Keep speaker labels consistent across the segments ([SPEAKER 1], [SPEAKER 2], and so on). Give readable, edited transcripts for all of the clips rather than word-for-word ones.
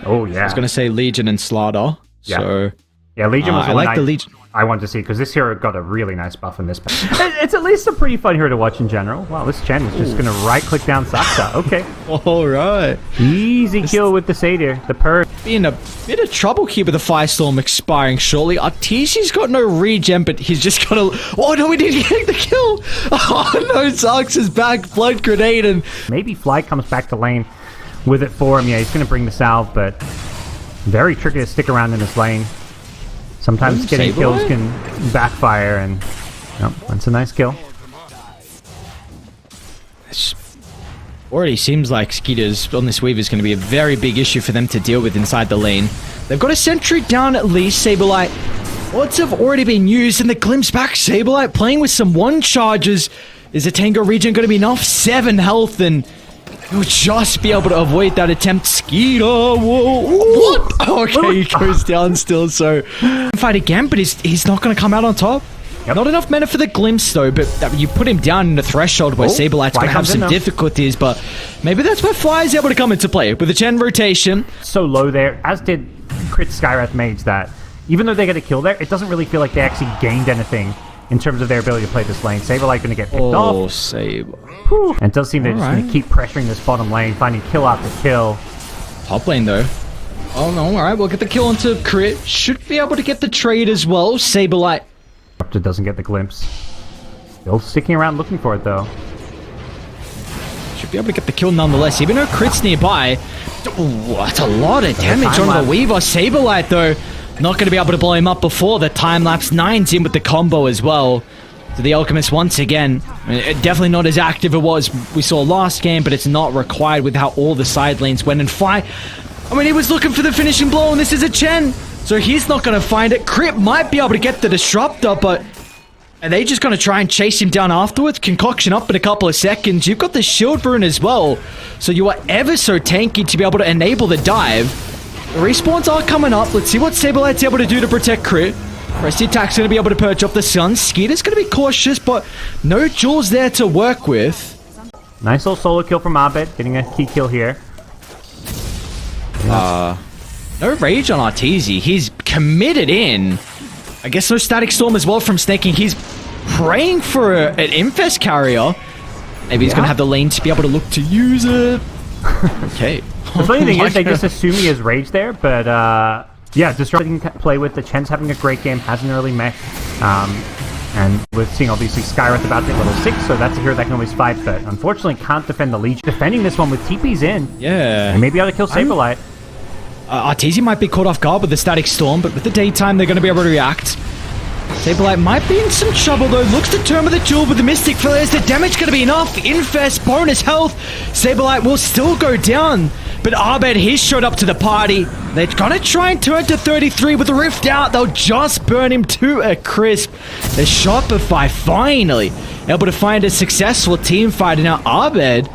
[SPEAKER 1] Oh, yeah.
[SPEAKER 2] I was going to say Legion and Slaughter.
[SPEAKER 1] Yeah.
[SPEAKER 2] So
[SPEAKER 1] yeah, Legion was the one
[SPEAKER 2] the Legion.
[SPEAKER 1] I wanted to see, because this hero got a really nice buff in this pack. It's at least a pretty fun hero to watch in general. Wow, this Chen is just going to right-click down Saksa. Okay.
[SPEAKER 2] All right.
[SPEAKER 1] Easy kill with the Satyr. The Purge.
[SPEAKER 2] Being a bit of trouble here with the Firestorm expiring shortly. Arteezy's got no regen, but he's just got a... Oh, no, we didn't get the kill. Oh, no, Zarx is back. Blood grenade and...
[SPEAKER 1] Maybe Fly comes back to lane with it for him. Yeah, he's going to bring the salve, but very tricky to stick around in this lane. Sometimes getting kills can backfire, and that's a nice kill.
[SPEAKER 2] It already seems like Skeeters on this Weaver is going to be a very big issue for them to deal with inside the lane. They've got a sentry down at least. Saberlight, odds have already been used, and the glimpse back. Saberlight playing with some one charges. Is the Tango regen going to be enough? 7 health, and he'll just be able to avoid that attempt. Skeeter, whoa, what? Okay, he goes down still, so fight again, but he's not going to come out on top. Yep. Not enough mana for the glimpse, though, but you put him down in the threshold where Saberlight's going to have some difficulties, but maybe that's where Fly is able to come into play with the Chen rotation.
[SPEAKER 1] So low there, as did Crit Skywrath Mage, that even though they get a kill there, it doesn't really feel like they actually gained anything in terms of their ability to play this lane. Saberlight going to get picked off.
[SPEAKER 2] Oh, Saber.
[SPEAKER 1] Whew. And it does seem they're just going to keep pressuring this bottom lane, finding kill after kill.
[SPEAKER 2] Top lane, though. Oh, no, alright, we'll get the kill onto Crit. Should be able to get the trade as well. Saberlight.
[SPEAKER 1] Raptor doesn't get the glimpse. Still sticking around looking for it, though.
[SPEAKER 2] Should be able to get the kill nonetheless, even though Crit's nearby. Ooh, that's a lot of damage on the Weaver. Saberlight, though, not going to be able to blow him up before the time-lapse. 9's in with the combo as well. So the Alchemist, once again, definitely not as active as it was we saw last game, but it's not required with how all the side lanes went. And Fly, I mean, he was looking for the finishing blow, and this is a Chen. So he's not going to find it. Crit might be able to get the Disruptor, but are they just going to try and chase him down afterwards? Concoction up in a couple of seconds. You've got the Shield Rune as well, so you are ever so tanky to be able to enable the dive. The respawns are coming up. Let's see what Saberlight's able to do to protect Crit. Pressy Attack's going to be able to perch off the Sun. Skeeter's going to be cautious, but no jewels there to work with.
[SPEAKER 1] Nice little solo kill from Abed, getting a key kill here.
[SPEAKER 2] No rage on Arteezy. He's committed in. I guess no Static Storm as well from Snaking. He's praying for an Infest carrier. Maybe he's going to have the lane to be able to look to use it. Okay.
[SPEAKER 1] The funny thing is, they just assume he has rage there, but yeah, Disruptor can play with. The Chen's having a great game, has an early mech. And we're seeing obviously Skywrath about to hit level 6, so that's a hero that can always fight, but unfortunately can't defend the Legion. Defending this one with TP's in.
[SPEAKER 2] Yeah.
[SPEAKER 1] And maybe able to kill Saberlight.
[SPEAKER 2] Arteezy might be caught off guard with the Static Storm, but with the daytime, they're going to be able to react. Saberlight might be in some trouble, though. Looks to turn with the jewel with the Mystic Flares. The damage going to be enough. Infest, bonus health. Saberlight will still go down. But Abed, he's showed up to the party. They're going to try and turn to 33 with the Rift out. They'll just burn him to a crisp. The Shopify finally able to find a successful team fight. And now Abed,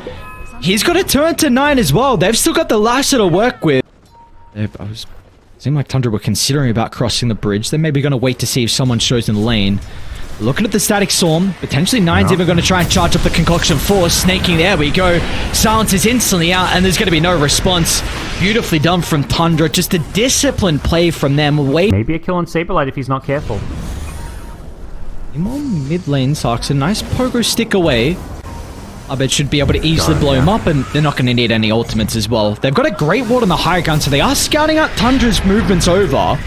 [SPEAKER 2] he's got to turn to 9 as well. They've still got the Lasher to work with. Seemed like Tundra were considering about crossing the bridge. They're maybe going to wait to see if someone shows in the lane. Looking at the Static Storm. Potentially 9's even going to try and charge up the Concoction Force. Snaking, there we go. Silence is instantly out, and there's going to be no response. Beautifully done from Tundra. Just a disciplined play from them.
[SPEAKER 1] Maybe a kill on Saberlight if he's not careful.
[SPEAKER 2] More mid lane, Sarks. A nice pogo stick away. Abed should be able to easily blow him up, and they're not going to need any ultimates as well. They've got a great ward on the high ground, so they are scouting out Tundra's movements over.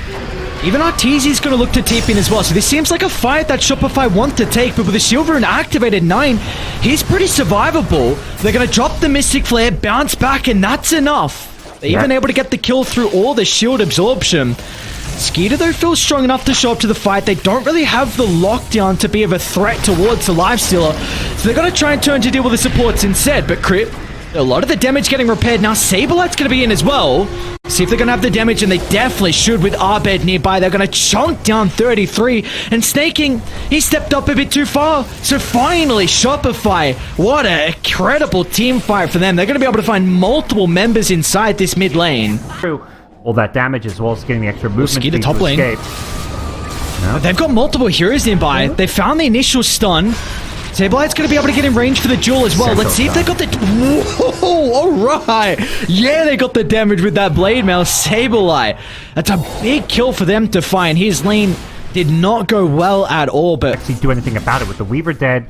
[SPEAKER 2] Even Arteezy's going to look to TP in as well, so this seems like a fight that Shopify want to take, but with the Shield Rune activated 9, he's pretty survivable. They're going to drop the Mystic Flare, bounce back, and that's enough. They're even able to get the kill through all the shield absorption. Skeeter, though, feels strong enough to show up to the fight. They don't really have the lockdown to be of a threat towards the Lifestealer, so they're going to try and turn to deal with the supports instead. But Crit, a lot of the damage getting repaired. Now Saberlight's going to be in as well. See if they're going to have the damage, and they definitely should with Abed nearby. They're going to chunk down 33, and Snaking, he stepped up a bit too far. So finally, Shopify, what an incredible team fight for them. They're going to be able to find multiple members inside this mid lane.
[SPEAKER 1] All that damage as well as getting the extra movement
[SPEAKER 2] Skeeter
[SPEAKER 1] speed
[SPEAKER 2] top
[SPEAKER 1] to
[SPEAKER 2] lane.
[SPEAKER 1] escape.
[SPEAKER 2] They've got multiple heroes nearby. They found the initial stun. Sablelight's going to be able to get in range for the duel as well. Let's see if they got the... Whoa, alright. Yeah, they got the damage with that blade mail. Sablelight. That's a big kill for them to find. His lane did not go well at all, but...
[SPEAKER 1] Actually do anything about it with the Weaver dead.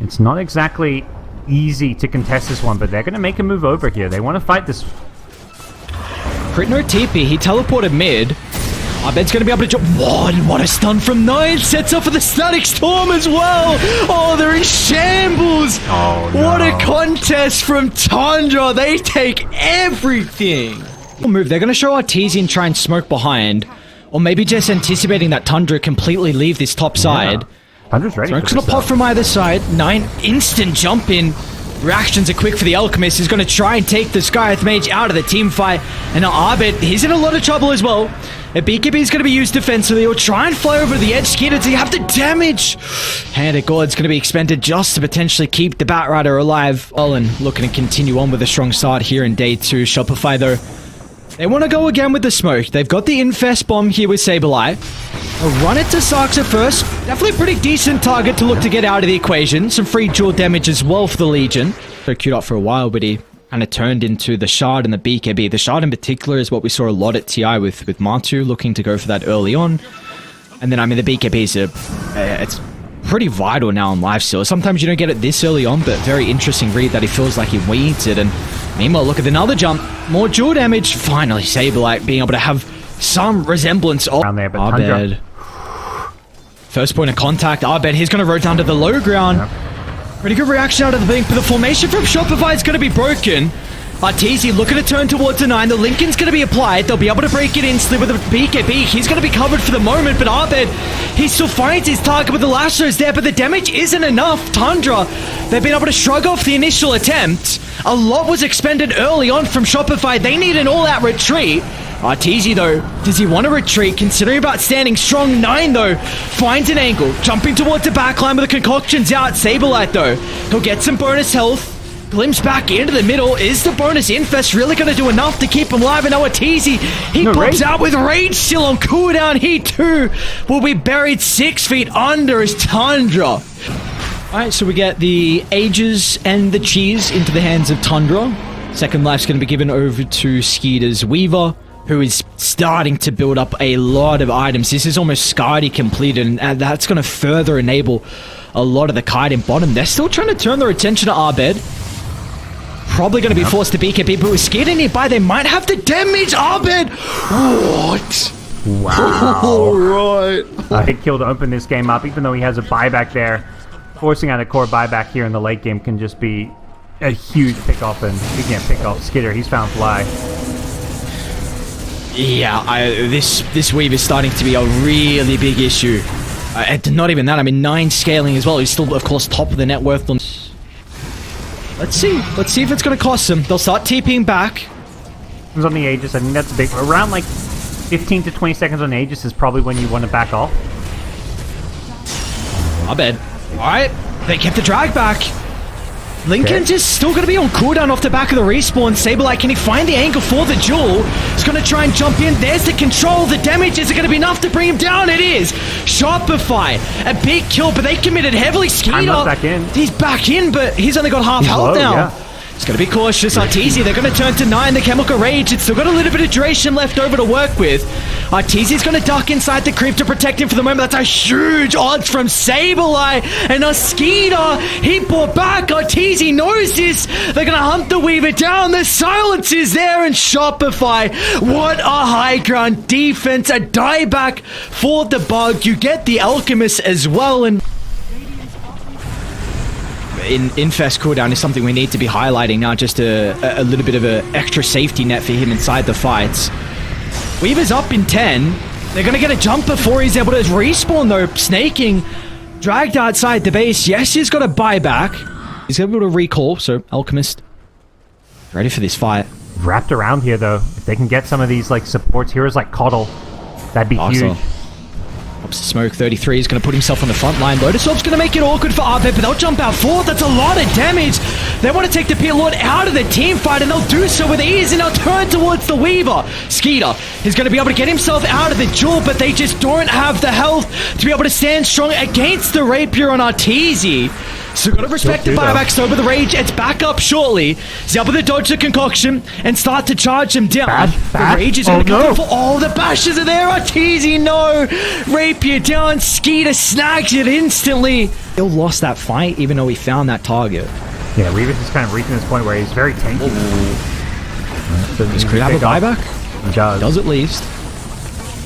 [SPEAKER 1] It's not exactly easy to contest this one, but they're going to make a move over here. They want to fight this.
[SPEAKER 2] Crit no TP. He teleported mid. Abed's going to be able to jump. What a stun from 9. Sets up for the Static Storm as well. Oh, they're in shambles.
[SPEAKER 1] Oh, no.
[SPEAKER 2] What a contest from Tundra. They take everything. Move. They're going to show Artesian try and smoke behind. Or maybe just anticipating that Tundra completely leave this top side.
[SPEAKER 1] Tundra's ready.
[SPEAKER 2] Smoke's going to pop from either side. 9 instant jump in. Reactions are quick for the Alchemist. He's going to try and take the Skyreth Mage out of the team fight. And now Abed, he's in a lot of trouble as well. A BKB is going to be used defensively. He'll try and fly over the edge. Skeeter, do you have the damage? Hand of God's going to be expended just to potentially keep the Batrider alive. Well, and looking to continue on with a strong start here in day 2. Shopify, though, they want to go again with the smoke. They've got the Infest Bomb here with Sableye. They'll run it to Sarks at first. Definitely a pretty decent target to look to get out of the equation. Some free dual damage as well for the Legion. So queued up for a while, but he kind of turned into the Shard and the BKB. The Shard in particular is what we saw a lot at TI with Martu, looking to go for that early on. And then, I mean, the BKBs are... it's pretty vital now in lifesteal. Sometimes you don't get it this early on, but very interesting read that he feels like he needs it. And meanwhile, look at another jump. More dual damage. Finally, Sableye being able to have some resemblance of...
[SPEAKER 1] Around there, but Abed.
[SPEAKER 2] First point of contact, Abed. He's going to roll down to the low ground.
[SPEAKER 1] Yep.
[SPEAKER 2] Pretty good reaction out of the blink, but the formation from Shopify is going to be broken. Arteezy looking to turn towards the 9. The Lincoln's going to be applied. They'll be able to break it instantly with a BKB. He's going to be covered for the moment, but Abed, he still finds his target with the lassos there, but the damage isn't enough. Tundra, they've been able to shrug off the initial attempt. A lot was expended early on from Shopify. They need an all-out retreat. Arteezy, though, does he want to retreat? Considering about standing strong. 9, though, finds an angle. Jumping towards the backline with the concoctions out. Sablelight, though, he'll get some bonus health. Glimpse back into the middle. Is the bonus Infest really going to do enough to keep him alive? And now Arteezy, he pops out with Rage still on cooldown. He, too, will be buried 6 feet under his Tundra. Alright, so we get the Aegis and the Cheese into the hands of Tundra. Second life's going to be given over to Skeeter's Weaver, who is starting to build up a lot of items. This is almost Scardy completed, and that's going to further enable a lot of the kite in bottom. They're still trying to turn their attention to Abed. Probably going to be forced to BKB, but with Skeeter nearby, they might have to damage Abed. What?
[SPEAKER 1] Wow.
[SPEAKER 2] Alright.
[SPEAKER 1] Big kill to open this game up, even though he has a buyback there. Forcing out a core buyback here in the late game can just be a huge pick-off, and he can't pick off Skitter. He's found fly.
[SPEAKER 2] Yeah, this weave is starting to be a really big issue. Not even that, I mean 9 scaling as well. He's still, of course, top of the net worth. Let's see if it's going to cost him. They'll start TPing back.
[SPEAKER 1] On the Aegis, I think that's big. Around like 15 to 20 seconds on Aegis is probably when you want to back off.
[SPEAKER 2] Abed. Alright, they kept the drag back. Lincoln's just still going to be on cooldown off the back of the respawn. Sableye, can he find the angle for the duel? He's going to try and jump in. There's the control. The damage, is it going to be enough to bring him down? It is. Shopify, a big kill, but they committed heavily. Skeeter,
[SPEAKER 1] back in.
[SPEAKER 2] He's back in, but he's only got half health now.
[SPEAKER 1] Yeah.
[SPEAKER 2] It's going to be cautious. Arteezy, they're going to turn to 9. The Chemical Rage, it's still got a little bit of duration left over to work with. Arteezy's going to duck inside the creep to protect him for the moment. That's a huge odds from Sableye. And a Skeeter, he brought back. Arteezy knows this. They're going to hunt the Weaver down. The silence is there, and Shopify, what a high ground defense. A dieback for the bug. You get the Alchemist as well, and Infest cooldown is something we need to be highlighting now, just a little bit of an extra safety net for him inside the fights. Weaver's up in 10. They're going to get a jump before he's able to respawn, though. Snaking, dragged outside the base. Yes, he's got a buyback. He's able to recall, so Alchemist ready for this fight.
[SPEAKER 1] Wrapped around here, though. If they can get some of these like supports, heroes like Coddle, that'd be huge.
[SPEAKER 2] Pops the smoke. 33 is going to put himself on the front line. Lotusorp's going to make it awkward for Arbet, but they'll jump out forward. That's a lot of damage. They want to take the Pit Lord out of the team fight, and they'll do so with ease, and they'll turn towards the Weaver. Skeeter is going to be able to get himself out of the duel, but they just don't have the health to be able to stand strong against the Rapier on Arteezy. So gotta respect the buybacks though, but the Rage, it's back up shortly. He's able to dodge the concoction and start to charge him down. The Rage is gonna go for all the bashes are there. Arteezy, no! Rapier down, Skeeter snags it instantly. Still lost that fight even though he found that target.
[SPEAKER 1] Yeah, Weaver's just kind of reaching this point where he's very tanky.
[SPEAKER 2] Does Crit have a buyback?
[SPEAKER 1] He does.
[SPEAKER 2] Does at least.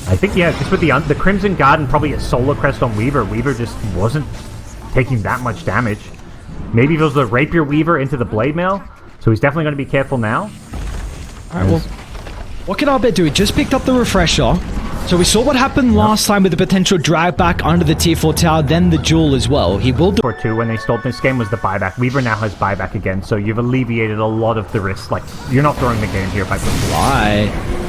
[SPEAKER 1] I think, yeah, just with the Crimson Guard and probably a Solar Crest on Weaver, Weaver just wasn't taking that much damage. Maybe if it was the Rapier Weaver into the Blade Mail, so he's definitely going to be careful now.
[SPEAKER 2] Alright, well, what can Arbet do? He just picked up the refresher. So we saw what happened last time with the potential drag back under the tier 4 tower, then the duel as well. He will do...
[SPEAKER 1] Or two when they stole this game was the buyback. Weaver now has buyback again, so you've alleviated a lot of the risk. Like, you're not throwing the game here by putting
[SPEAKER 2] Right.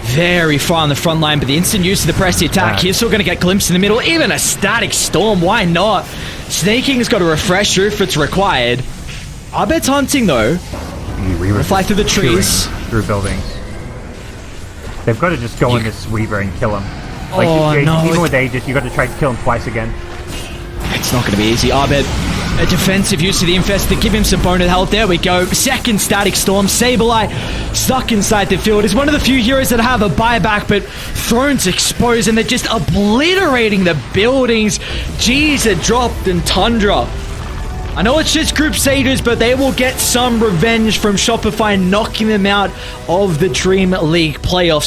[SPEAKER 2] Very far on the front line, but the instant use of the press attack, he's still going to get glimpsed in the middle. Even a static storm, why not? Snaking's got a refresher if it's required. Arbet's hunting though. Fly through the trees.
[SPEAKER 1] Through buildings. They've got to just go in this Weaver and kill him. Like,
[SPEAKER 2] no.
[SPEAKER 1] Even with Aegis, you've got to try to kill him twice again.
[SPEAKER 2] It's not going to be easy. Arbet, a defensive use of the Infest to give him some bonus health. There we go. Second Static Storm. Sableye stuck inside the field. Is one of the few heroes that have a buyback, but Throne's exposed and they're just obliterating the buildings. G's are dropped in Tundra. I know it's just Group Satyrs, but they will get some revenge from Shopify knocking them out of the Dream League playoffs.